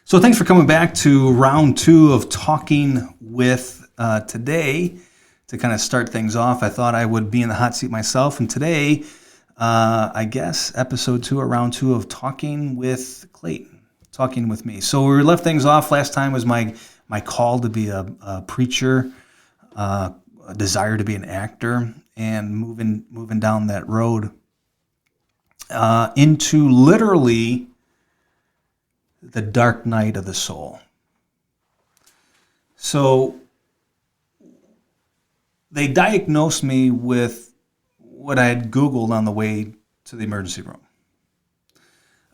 So thanks for coming back to round two of Talking with today. To kind of start things off, I thought I would be in the hot seat myself. And today, I guess, episode two or round two of Talking with Clayton, talking with me. So we left things off last time was my call to be a preacher, a desire to be an actor, and moving down that road into literally the dark night of the soul. So they diagnosed me with what I had Googled on the way to the emergency room.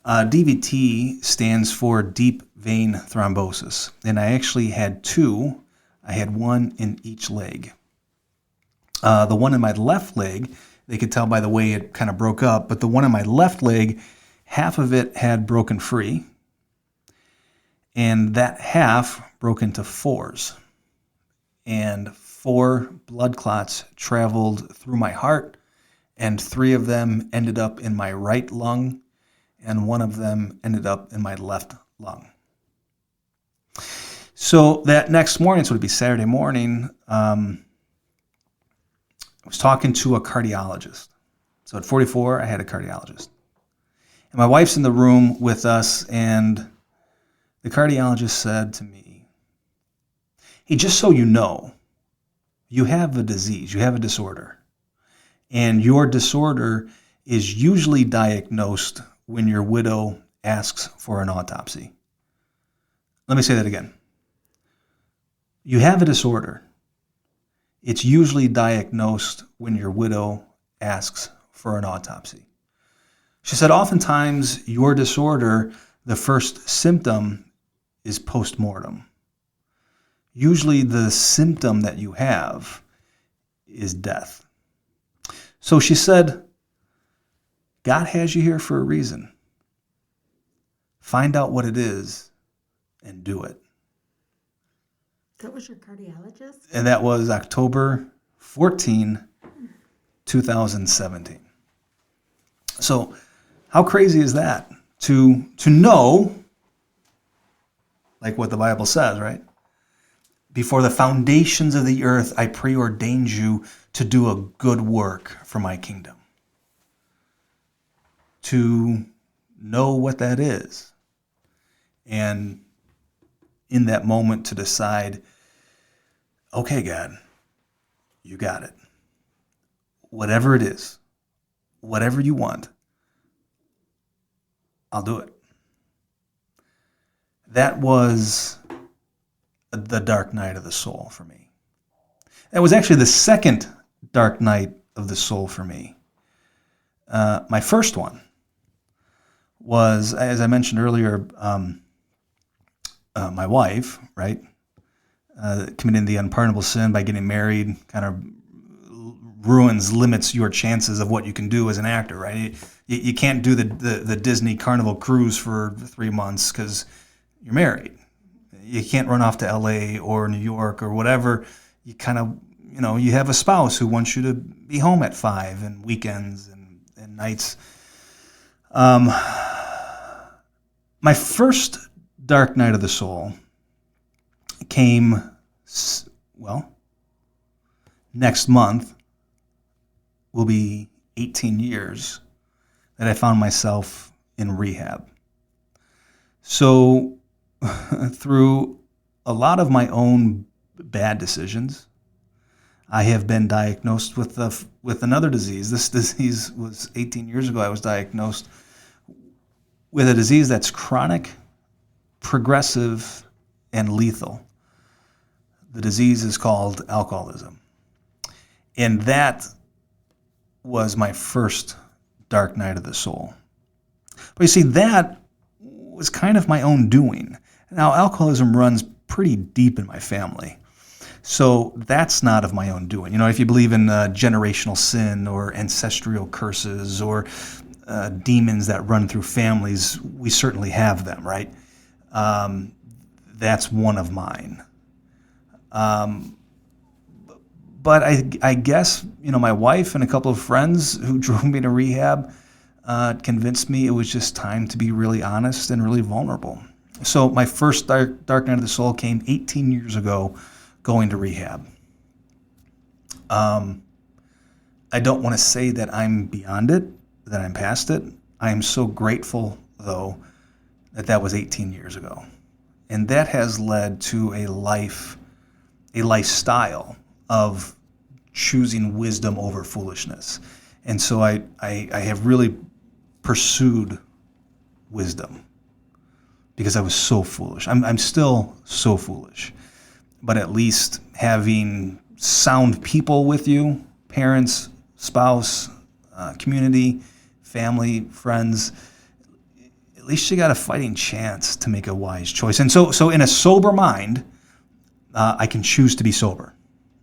DVT stands for deep vein thrombosis, and I actually had two. I had one in each leg. The one in my left leg, they could tell by the way it kind of broke up, but the one in my left leg, half of it had broken free, and that half broke into fours. And 4 blood clots traveled through my heart, and 3 of them ended up in my right lung, and 1 of them ended up in my left lung. So that next morning, so it would be Saturday morning, I was talking to a cardiologist. So at 44, I had a cardiologist. And my wife's in the room with us, and the cardiologist said to me, "Hey, just so you know, you have a disease, you have a disorder. And your disorder is usually diagnosed when your widow asks for an autopsy." Let me say that again. You have a disorder. It's usually diagnosed when your widow asks for an autopsy. She said, oftentimes your disorder, the first symptom is post-mortem. Usually the symptom that you have is death. So she said, God has you here for a reason. Find out what it is and do it. That was your cardiologist? And that was October 14, 2017. So how crazy is that? To know, like what the Bible says, right? Before the foundations of the earth, I preordained you to do a good work for my kingdom. To know what that is. And in that moment to decide, okay, God, you got it. Whatever it is, whatever you want, I'll do it. That was the dark night of the soul for me. That was actually the second dark night of the soul for me. My first one was, as I mentioned earlier, my wife, right, committing the unpardonable sin by getting married, kind of limits your chances of what you can do as an actor, right? You can't do the Disney Carnival cruise for 3 months because you're married. You can't run off to LA or New York or whatever. You kind of, you have a spouse who wants you to be home at 5 and weekends and nights. My first dark night of the soul came, next month will be 18 years that I found myself in rehab. So through a lot of my own bad decisions, I have been diagnosed with another disease. This disease was 18 years ago. I was diagnosed with a disease that's chronic, progressive, and lethal. The disease is called alcoholism. And that was my first dark night of the soul. But you see, that was kind of my own doing. Now, alcoholism runs pretty deep in my family. So that's not of my own doing. If you believe in generational sin or ancestral curses or demons that run through families, we certainly have them, right? That's one of mine. But I guess, my wife and a couple of friends who drove me to rehab convinced me it was just time to be really honest and really vulnerable. So my first dark night of the soul came 18 years ago, going to rehab. I don't want to say that I'm beyond it, that I'm past it. I am so grateful, though, that was 18 years ago. And that has led to a lifestyle of choosing wisdom over foolishness. And so I have really pursued wisdom because I was so foolish. I'm still so foolish. But at least having sound people with you, parents, spouse, community, family, friends, at least you got a fighting chance to make a wise choice. And so in a sober mind, I can choose to be sober,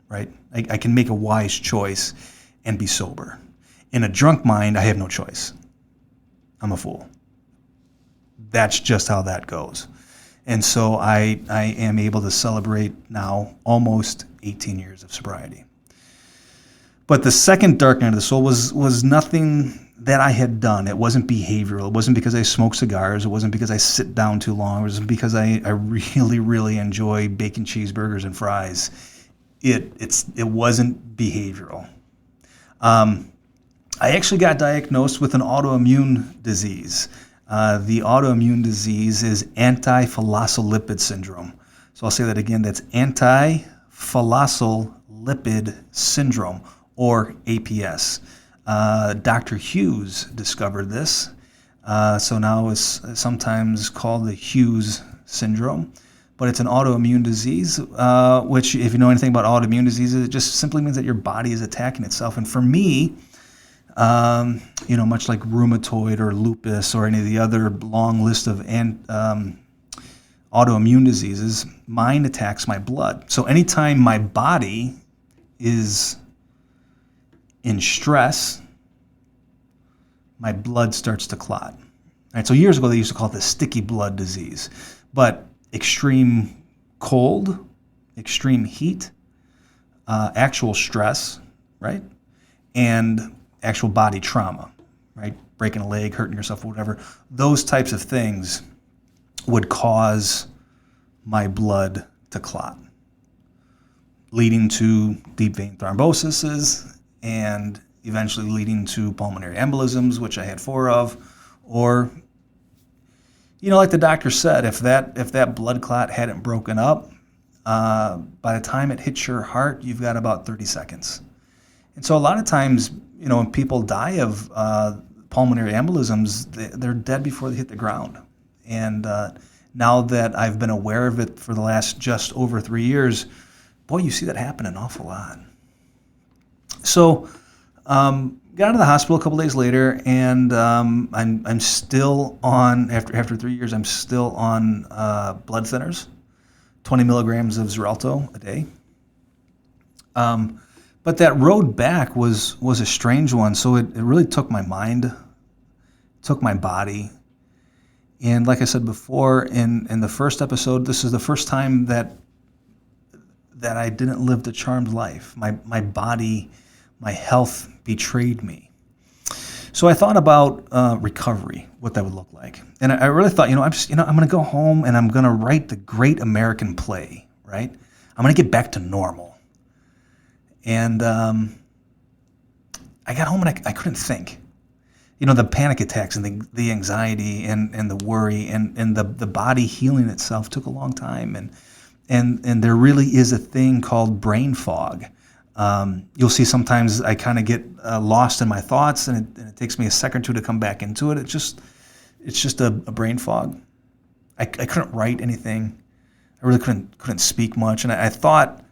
right? I can make a wise choice and be sober. In a drunk mind, I have no choice. I'm a fool. That's just how that goes. And so I am able to celebrate now almost 18 years of sobriety. But the second dark night of the soul was nothing that I had done. It wasn't behavioral. It wasn't because I smoke cigars. It wasn't because I sit down too long. It wasn't because I really, really enjoy bacon cheeseburgers and fries. It wasn't behavioral. I actually got diagnosed with an autoimmune disease. The autoimmune disease is anti-phospholipid syndrome. So I'll say that again. That's anti-phospholipid syndrome, or APS. Dr. Hughes discovered this. So now it's sometimes called the Hughes syndrome. But it's an autoimmune disease, which, if you know anything about autoimmune diseases, it just simply means that your body is attacking itself. And for me, much like rheumatoid or lupus or any of the other long list of autoimmune diseases, mine attacks my blood. So anytime my body is in stress, my blood starts to clot. All right, so years ago, they used to call it the sticky blood disease. But extreme cold, extreme heat, actual stress, right? And actual body trauma, right? Breaking a leg, hurting yourself, whatever. Those types of things would cause my blood to clot, leading to deep vein thrombosis and eventually leading to pulmonary embolisms, which I had 4 of, or, like the doctor said, if that blood clot hadn't broken up, by the time it hits your heart, you've got about 30 seconds. And so a lot of times, when people die of pulmonary embolisms, they're dead before they hit the ground. And now that I've been aware of it for the last just over 3 years, boy, you see that happen an awful lot. So got out of the hospital a couple days later, and I'm still on, after 3 years, I'm still on blood thinners, 20 milligrams of Xarelto a day. But that road back was a strange one. So it really took my mind, took my body. And like I said before, in the first episode, this is the first time that I didn't live the charmed life. My body, my health betrayed me. So I thought about recovery, what that would look like. And I really thought, I'm going to go home and I'm going to write the great American play, right? I'm going to get back to normal. And I got home and I couldn't think. The panic attacks and the anxiety and the worry and the body healing itself took a long time. And there really is a thing called brain fog. You'll see sometimes I kind of get lost in my thoughts, and it takes me a second or two to come back into it. It's just a brain fog. I couldn't write anything. I really couldn't speak much. And I thought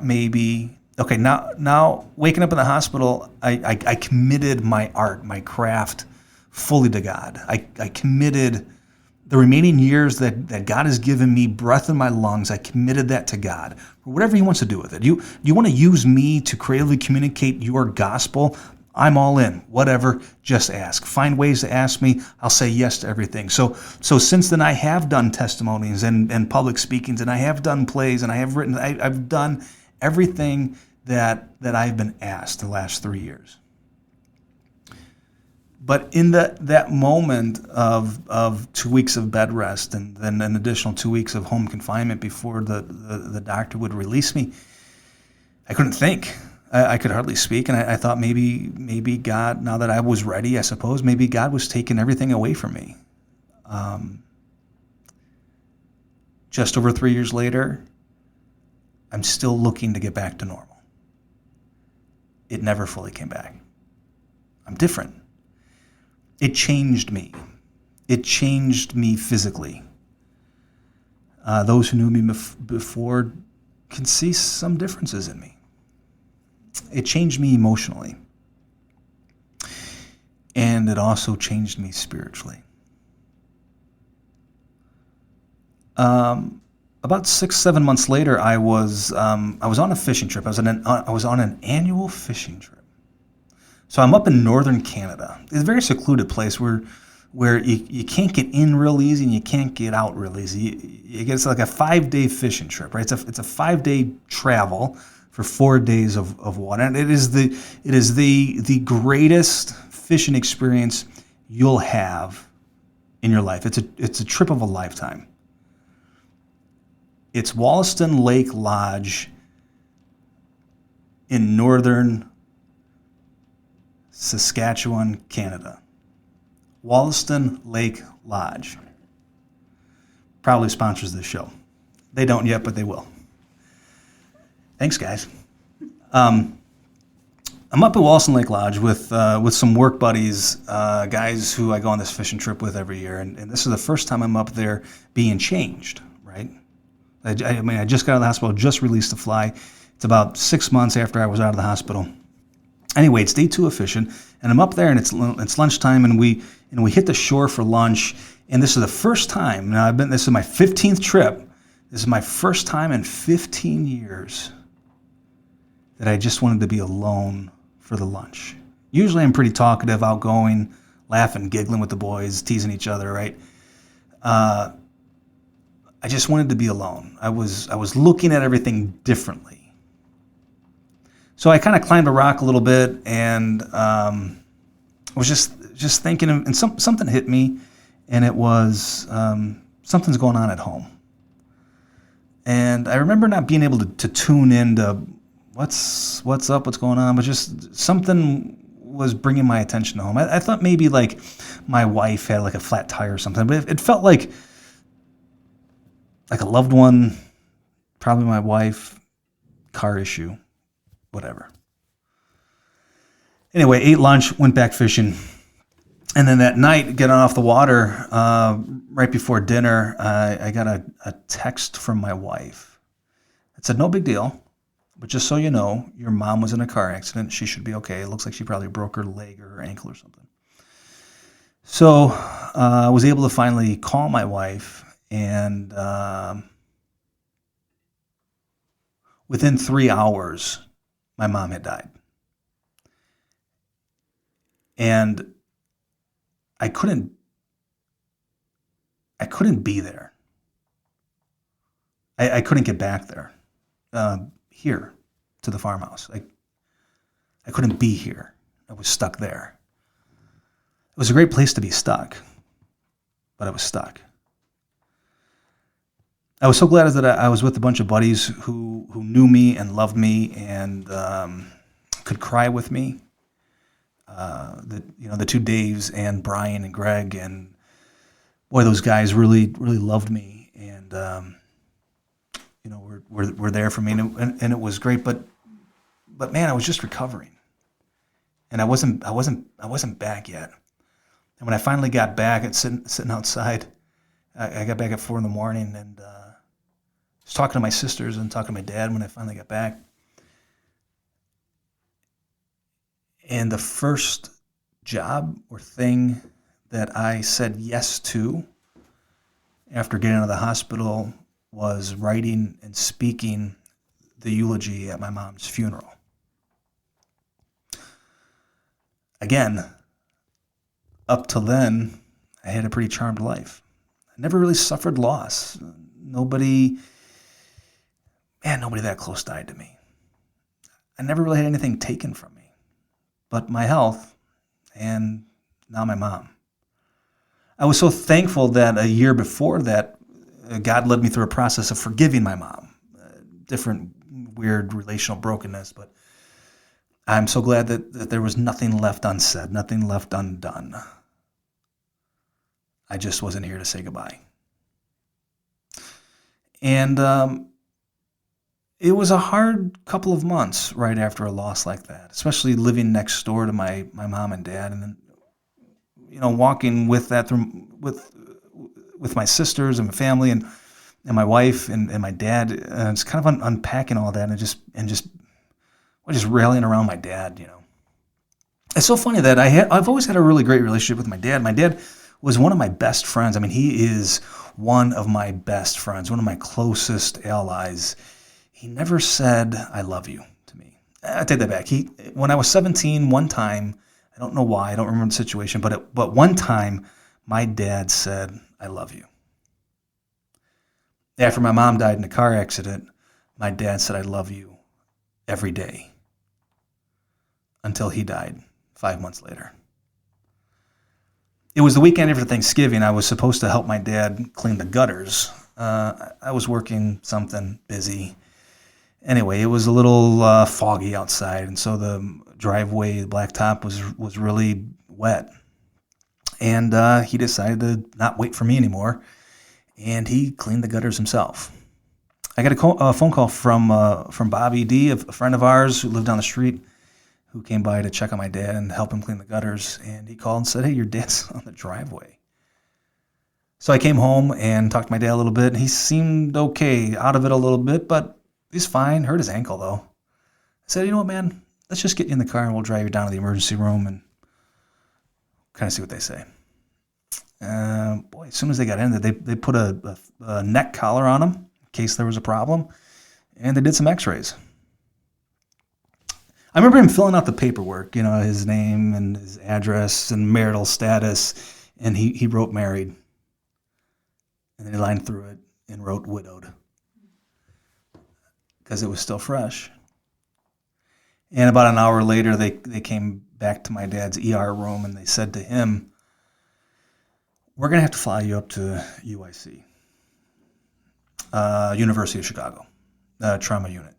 maybe, okay, now waking up in the hospital, I committed my art, my craft fully to God. I committed the remaining years that God has given me, breath in my lungs, I committed that to God for whatever He wants to do with it. You want to use me to creatively communicate your gospel? I'm all in. Whatever, just ask. Find ways to ask me. I'll say yes to everything. So since then, I have done testimonies and public speakings, and I have done plays, and I have written. I've done everything that I've been asked the last 3 years. But in that moment of 2 weeks of bed rest and then an additional 2 weeks of home confinement before the doctor would release me, I couldn't think. I could hardly speak, and I thought maybe God, now that I was ready, I suppose, maybe God was taking everything away from me. Just over 3 years later, I'm still looking to get back to normal. It never fully came back. I'm different. It changed me. It changed me physically. Those who knew me before can see some differences in me. It changed me emotionally. And it also changed me spiritually. About 6-7 months later, I was on a fishing trip. I was on an annual fishing trip. So I'm up in northern Canada. It's a very secluded place where you can't get in real easy and you can't get out real easy. It's like a 5-day fishing trip, right? It's a 5-day travel for 4 days of water, and it is the greatest fishing experience you'll have in your life. It's a trip of a lifetime. It's Wollaston Lake Lodge in northern Saskatchewan, Canada. Wollaston Lake Lodge probably sponsors this show. They don't yet, but they will. Thanks, guys. I'm up at Wollaston Lake Lodge with some work buddies, guys who I go on this fishing trip with every year, and this is the first time I'm up there being changed, right? I just got out of the hospital, just released to fly. It's about 6 months after I was out of the hospital. Anyway, it's day 2 of fishing, and I'm up there, and it's lunchtime, and we hit the shore for lunch. And this is the first time. Now this is my 15th trip. This is my first time in 15 years that I just wanted to be alone for the lunch. Usually, I'm pretty talkative, outgoing, laughing, giggling with the boys, teasing each other, right? I just wanted to be alone. I was looking at everything differently. So I kind of climbed a rock a little bit, and I was just thinking, and something hit me, and it was something's going on at home. And I remember not being able to tune into what's up, what's going on, but just something was bringing my attention to home. I thought maybe like my wife had like a flat tire or something, but it felt like a loved one, probably my wife, car issue, whatever. Anyway, ate lunch, went back fishing. And then that night, getting off the water, right before dinner, I got a text from my wife. It said, "No big deal, but just so you know, your mom was in a car accident. She should be okay. It looks like she probably broke her leg or her ankle or something." So I was able to finally call my wife, and within 3 hours, my mom had died. And I couldn't be there. I couldn't get back there, here to the farmhouse. I couldn't be here. I was stuck there. It was a great place to be stuck, but I was stuck. I was so glad that I was with a bunch of buddies who knew me and loved me and could cry with me. The two Daves and Brian and Greg, and boy, those guys really loved me, and were there for me, and it was great. But man, I was just recovering, and I wasn't back yet. And when I finally got back, at sitting outside, I got back at 4 a.m, and was talking to my sisters and talking to my dad when I finally got back. And the first job or thing that I said yes to after getting out of the hospital was writing and speaking the eulogy at my mom's funeral. Again, up till then, I had a pretty charmed life. I never really suffered loss. Nobody that close died to me. I never really had anything taken from me, but my health and now my mom. I was so thankful that a year before that, God led me through a process of forgiving my mom. Different weird relational brokenness, but I'm so glad that there was nothing left unsaid, nothing left undone. I just wasn't here to say goodbye. And it was a hard couple of months right after a loss like that, especially living next door to my mom and dad, and then walking with that through with my sisters and my family and my wife and my dad. It's kind of unpacking all that and just rallying around my dad. It's so funny that I've always had a really great relationship with my dad. My dad was one of my best friends. I mean, he is one of my best friends, one of my closest allies. He never said, "I love you" to me. I take that back. When I was 17, one time, I don't know why, I don't remember the situation, but one time, my dad said, "I love you." After my mom died in a car accident, my dad said, "I love you" every day until he died 5 months later. It was the weekend after Thanksgiving. I was supposed to help my dad clean the gutters. I was working something, busy. Anyway, it was a little foggy outside, and so the driveway, the blacktop, was really wet. And he decided to not wait for me anymore, and he cleaned the gutters himself. I got a phone call from Bobby D, a friend of ours who lived down the street, who came by to check on my dad and help him clean the gutters. And he called and said, "Hey, your dad's on the driveway." So I came home and talked to my dad a little bit. And he seemed okay, out of it a little bit, but he's fine. Hurt his ankle, though. I said, "You know what, man? Let's just get you in the car and we'll drive you down to the emergency room and kind of see what they say." Boy, as soon as they got in there, they put a neck collar on him in case there was a problem, and they did some x-rays. I remember him filling out the paperwork, his name and his address and marital status, and he wrote married. And then he lined through it and wrote widowed because it was still fresh. And about an hour later, they came back to my dad's ER room and they said to him, "We're going to have to fly you up to UIC, University of Chicago, trauma unit.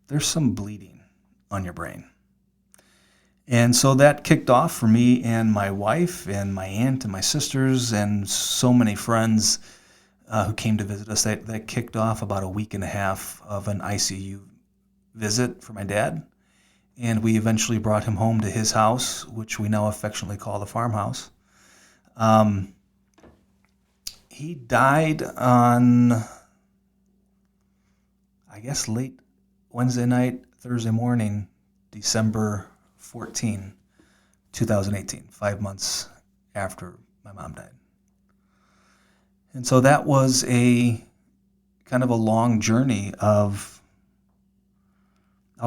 There's some bleeding on your brain." And so that kicked off for me and my wife and my aunt and my sisters and so many friends who came to visit us. That kicked off about a week and a half of an ICU visit for my dad. And we eventually brought him home to his house, which we now affectionately call the farmhouse. He died on, I guess, late Wednesday night, Thursday morning, December 14, 2018, 5 months after my mom died. And so that was a kind of a long journey of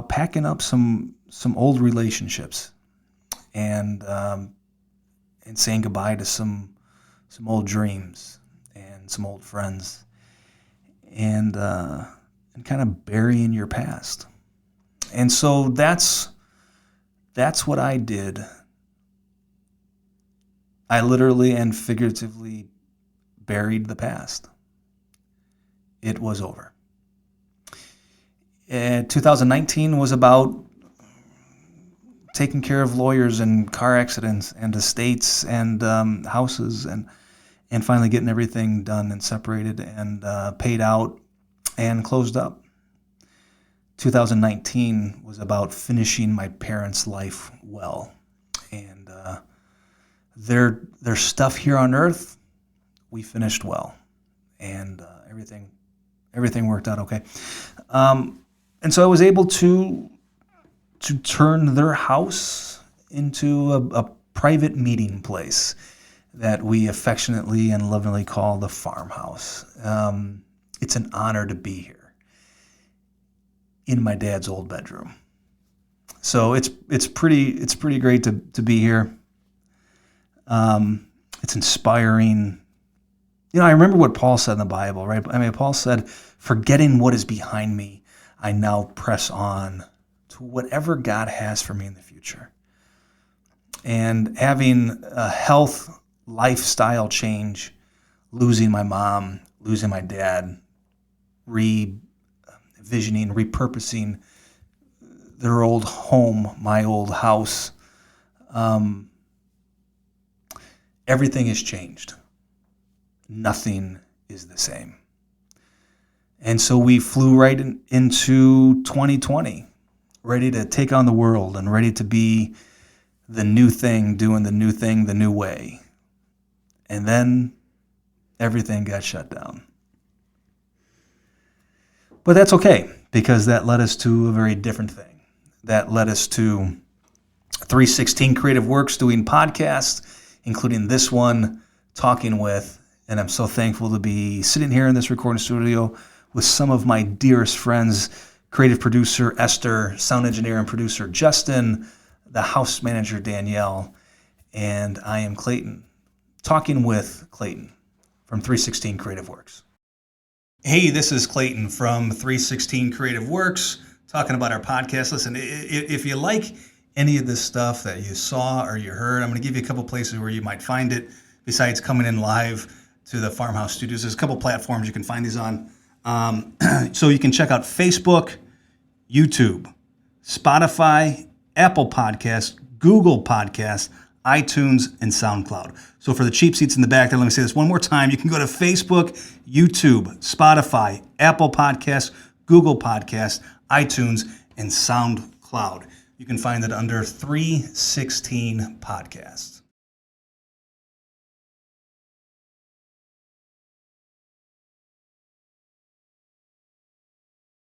packing up some old relationships and saying goodbye to some old dreams and some old friends and kind of burying your past. And so that's what I did. I literally and figuratively buried the past. It was over. 2019 was about taking care of lawyers and car accidents and estates and houses and finally getting everything done and separated and paid out and closed up. 2019 was about finishing my parents' life well. And their stuff here on earth, we finished well. And everything worked out okay. And so I was able to turn their house into a private meeting place that we affectionately and lovingly call the farmhouse. It's an honor to be here in my dad's old bedroom. So it's pretty great to be here. It's inspiring. I remember what Paul said in the Bible, right? I mean, Paul said, "Forgetting what is behind me, I now press on to whatever God has for me in the future." And having a health lifestyle change, losing my mom, losing my dad, revisioning, repurposing their old home, my old house, everything has changed. Nothing is the same. And so we flew right into 2020, ready to take on the world and ready to be the new thing, doing the new thing the new way. And then everything got shut down. But that's okay, because that led us to a very different thing. That led us to 316 Creative Works doing podcasts, including this one, talking with, and I'm so thankful to be sitting here in this recording studio with some of my dearest friends, creative producer Esther, sound engineer and producer Justin, the house manager Danielle, and I am Clayton, talking with Clayton from 316 Creative Works. Hey, this is Clayton from 316 Creative Works, talking about our podcast. Listen, if you like any of this stuff that you saw or you heard, I'm going to give you a couple places where you might find it besides coming in live to the Farmhouse Studios. There's a couple platforms you can find these on. So you can check out Facebook, YouTube, Spotify, Apple Podcasts, Google Podcasts, iTunes, and SoundCloud. So for the cheap seats in the back there, let me say this one more time. You can go to Facebook, YouTube, Spotify, Apple Podcasts, Google Podcasts, iTunes, and SoundCloud. You can find it under 316 Podcasts.